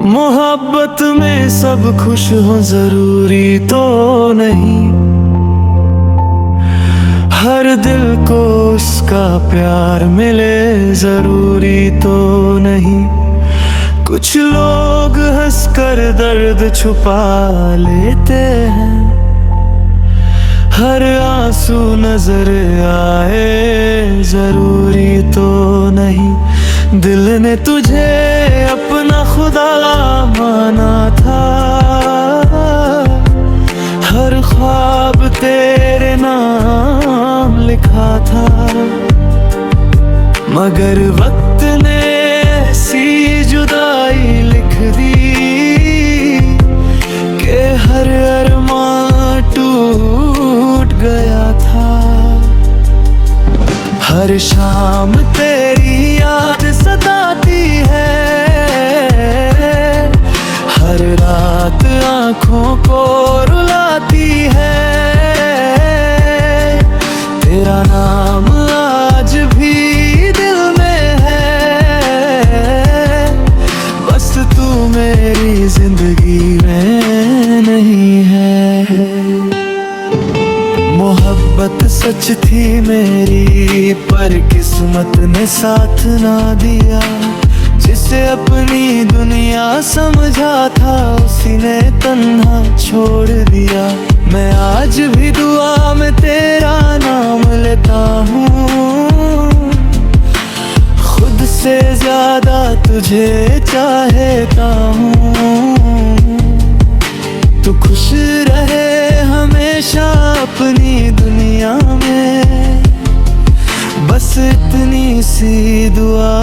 मोहब्बत में सब खुश हो जरूरी तो नहीं, हर दिल को उसका प्यार मिले जरूरी तो नहीं। कुछ लोग हंसकर दर्द छुपा लेते हैं, हर आंसू नजर आए जरूरी तो नहीं। दिल ने तुझे अपना खुदा माना था, हर ख्वाब तेरे नाम लिखा था, मगर वक्त ने ऐसी जुदाई लिख दी कि हर अरमान टूट गया था। हर शाम तेरी याद सताती है, हर रात आँखों को रुलाती है। तेरा नाम आज भी दिल में है, बस तू मेरी जिंदगी में नहीं है। मोहब्बत सच थी मेरी पर किस्मत ने साथ ना दिया, जिसे अपनी दुनिया समझा था उसी ने तन्हा छोड़ दिया। मैं आज भी दुआ में तेरा नाम लेता हूँ, खुद से ज्यादा तुझे चाहता हूँ। तू खुश रहे हमेशा अपनी दुनिया में, बस इतनी सी दुआ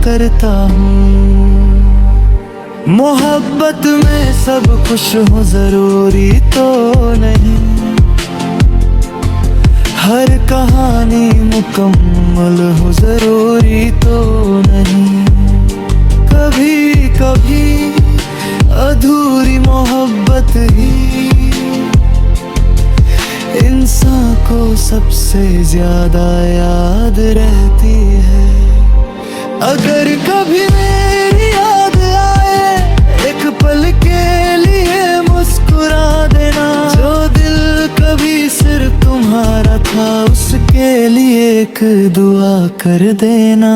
करता हूँ। मोहब्बत में सब खुश हो जरूरी तो नहीं, हर कहानी मुकम्मल हो जरूरी तो नहीं। कभी कभी अधूरी मोहब्बत ही इंसान को सबसे ज्यादा याद रहती है। अगर कभी मेरी याद आए एक पल के लिए मुस्कुरा देना, जो दिल कभी सिर्फ तुम्हारा था उसके लिए एक दुआ कर देना।